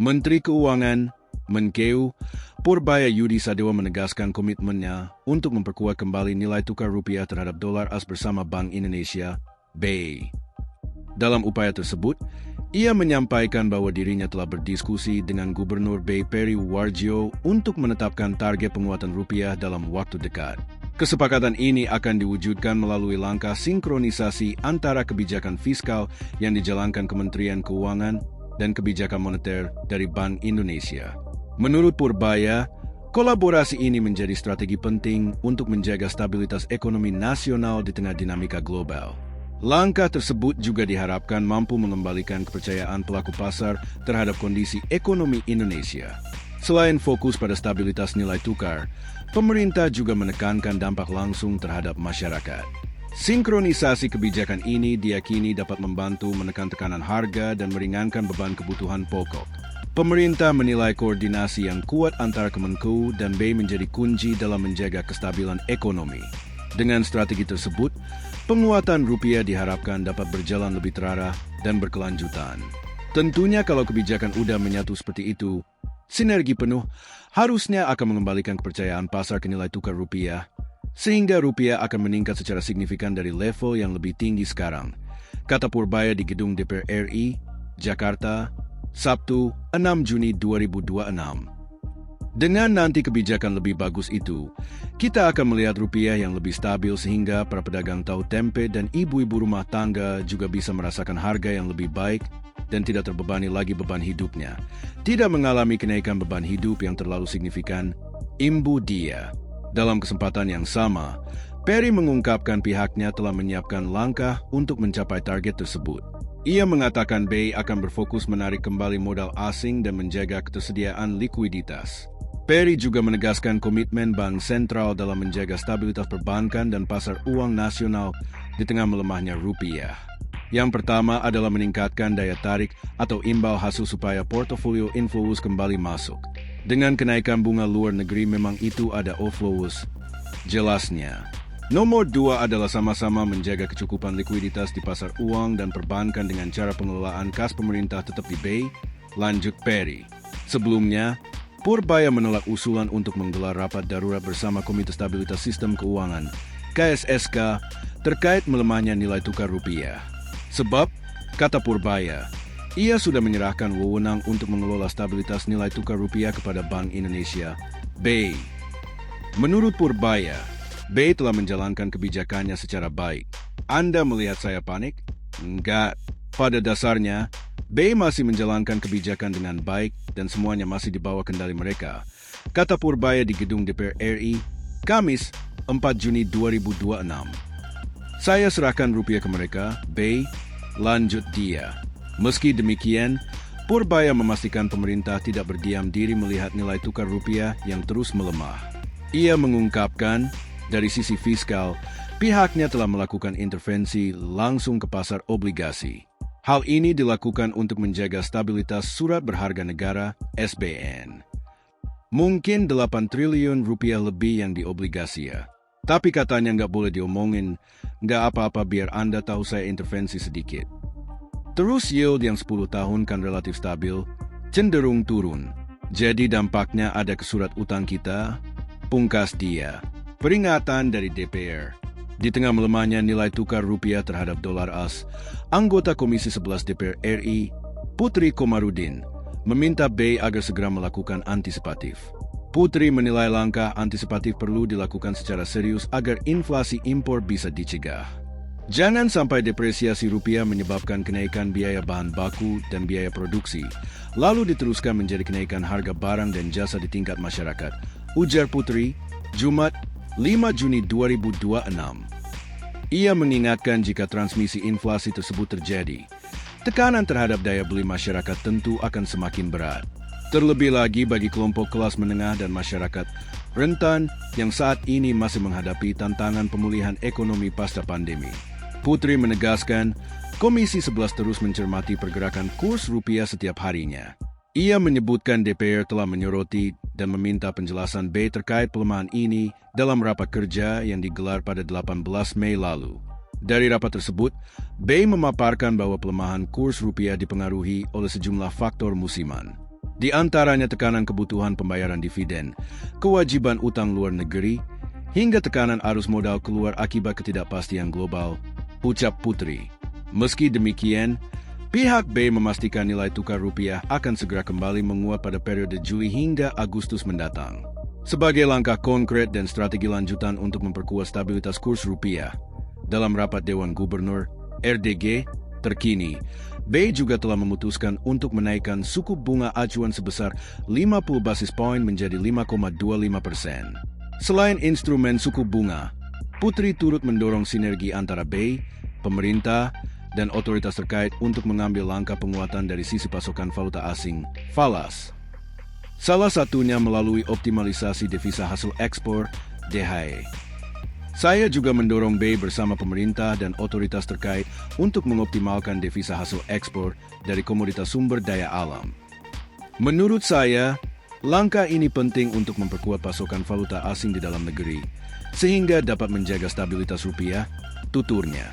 Menteri Keuangan, Menkeu, Purbaya Yudi Sadewa menegaskan komitmennya untuk memperkuat kembali nilai tukar rupiah terhadap dolar AS bersama Bank Indonesia, BI. Dalam upaya tersebut, ia menyampaikan bahwa dirinya telah berdiskusi dengan Gubernur BI Peri Warjio untuk menetapkan target penguatan rupiah dalam waktu dekat. Kesepakatan ini akan diwujudkan melalui langkah sinkronisasi antara kebijakan fiskal yang dijalankan Kementerian Keuangan dan kebijakan moneter dari Bank Indonesia. Menurut Purbaya, kolaborasi ini menjadi strategi penting untuk menjaga stabilitas ekonomi nasional di tengah dinamika global. Langkah tersebut juga diharapkan mampu mengembalikan kepercayaan pelaku pasar terhadap kondisi ekonomi Indonesia. Selain fokus pada stabilitas nilai tukar, pemerintah juga menekankan dampak langsung terhadap masyarakat. Sinkronisasi kebijakan ini diyakini dapat membantu menekan tekanan harga dan meringankan beban kebutuhan pokok. Pemerintah menilai koordinasi yang kuat antara Kemenku dan BI menjadi kunci dalam menjaga kestabilan ekonomi. Dengan strategi tersebut, penguatan rupiah diharapkan dapat berjalan lebih terarah dan berkelanjutan. Tentunya kalau kebijakan udah menyatu seperti itu, sinergi penuh harusnya akan mengembalikan kepercayaan pasar ke nilai tukar rupiah, sehingga rupiah akan meningkat secara signifikan dari level yang lebih tinggi sekarang, kata Purbaya di Gedung DPR RI, Jakarta, Sabtu, 6 Juni 2026. Dengan nanti kebijakan lebih bagus itu, kita akan melihat rupiah yang lebih stabil sehingga para pedagang tahu tempe dan ibu-ibu rumah tangga juga bisa merasakan harga yang lebih baik dan tidak terbebani lagi beban hidupnya. Tidak mengalami kenaikan beban hidup yang terlalu signifikan, imbu dia. Dalam kesempatan yang sama, Peri mengungkapkan pihaknya telah menyiapkan langkah untuk mencapai target tersebut. Ia mengatakan BI akan berfokus menarik kembali modal asing dan menjaga ketersediaan likuiditas. Peri juga menegaskan komitmen Bank Sentral dalam menjaga stabilitas perbankan dan pasar uang nasional di tengah melemahnya rupiah. Yang pertama adalah meningkatkan daya tarik atau imbal hasil supaya portofolio inflows kembali masuk. Dengan kenaikan bunga luar negeri memang itu ada outflows. Jelasnya. Nomor 2 adalah sama-sama menjaga kecukupan likuiditas di pasar uang dan perbankan dengan cara pengelolaan kas pemerintah tetap di BI, lanjut Peri. Sebelumnya, Purbaya menolak usulan untuk menggelar rapat darurat bersama Komite Stabilitas Sistem Keuangan, KSSK, terkait melemahnya nilai tukar rupiah. Sebab, kata Purbaya, ia sudah menyerahkan wewenang untuk mengelola stabilitas nilai tukar rupiah kepada Bank Indonesia, BI. Menurut Purbaya, BI telah menjalankan kebijakannya secara baik. Anda melihat saya panik? Enggak. Pada dasarnya, BI masih menjalankan kebijakan dengan baik dan semuanya masih di bawah kendali mereka, kata Purbaya di Gedung DPR RI, Kamis, 4 Juni 2026. Saya serahkan rupiah ke mereka, BI, lanjut dia. Meski demikian, Purbaya memastikan pemerintah tidak berdiam diri melihat nilai tukar rupiah yang terus melemah. Ia mengungkapkan, dari sisi fiskal, pihaknya telah melakukan intervensi langsung ke pasar obligasi. Hal ini dilakukan untuk menjaga stabilitas surat berharga negara, SBN. Mungkin 8 triliun rupiah lebih yang diobligasi ya. Tapi katanya nggak boleh diomongin, nggak apa-apa biar Anda tahu saya intervensi sedikit. Terus yield yang 10 tahun kan relatif stabil, cenderung turun. Jadi dampaknya ada ke surat utang kita, pungkas dia. Peringatan dari DPR. Di tengah melemahnya nilai tukar rupiah terhadap dolar AS, anggota Komisi 11 DPR RI, Putri Komarudin, meminta BI agar segera melakukan antisipatif. Putri menilai langkah antisipatif perlu dilakukan secara serius agar inflasi impor bisa dicegah. Jangan sampai depresiasi rupiah menyebabkan kenaikan biaya bahan baku dan biaya produksi, lalu diteruskan menjadi kenaikan harga barang dan jasa di tingkat masyarakat, ujar Putri, Jumat, 5 Juni 2026. Ia mengingatkan jika transmisi inflasi tersebut terjadi, tekanan terhadap daya beli masyarakat tentu akan semakin berat. Terlebih lagi bagi kelompok kelas menengah dan masyarakat rentan yang saat ini masih menghadapi tantangan pemulihan ekonomi pasca pandemi. Putri menegaskan, Komisi 11 terus mencermati pergerakan kurs rupiah setiap harinya. Ia menyebutkan DPR telah menyoroti dan meminta penjelasan BI terkait pelemahan ini dalam rapat kerja yang digelar pada 18 Mei lalu. Dari rapat tersebut, BI memaparkan bahwa pelemahan kurs rupiah dipengaruhi oleh sejumlah faktor musiman. Di antaranya tekanan kebutuhan pembayaran dividen, kewajiban utang luar negeri, hingga tekanan arus modal keluar akibat ketidakpastian global, ucap Putri. Meski demikian, pihak BEI memastikan nilai tukar rupiah akan segera kembali menguat pada periode Juli hingga Agustus mendatang. Sebagai langkah konkret dan strategi lanjutan untuk memperkuat stabilitas kurs rupiah, dalam rapat Dewan Gubernur RDG terkini, BEI juga telah memutuskan untuk menaikkan suku bunga acuan sebesar 50 basis poin menjadi 5,25%. Selain instrumen suku bunga, Putri turut mendorong sinergi antara BEI, pemerintah, dan otoritas terkait untuk mengambil langkah penguatan dari sisi pasokan valuta asing, falas. Salah satunya melalui optimalisasi devisa hasil ekspor, DHE. Saya juga mendorong BEI bersama pemerintah dan otoritas terkait untuk mengoptimalkan devisa hasil ekspor dari komoditas sumber daya alam. Menurut saya, langkah ini penting untuk memperkuat pasokan valuta asing di dalam negeri, sehingga dapat menjaga stabilitas rupiah, tuturnya.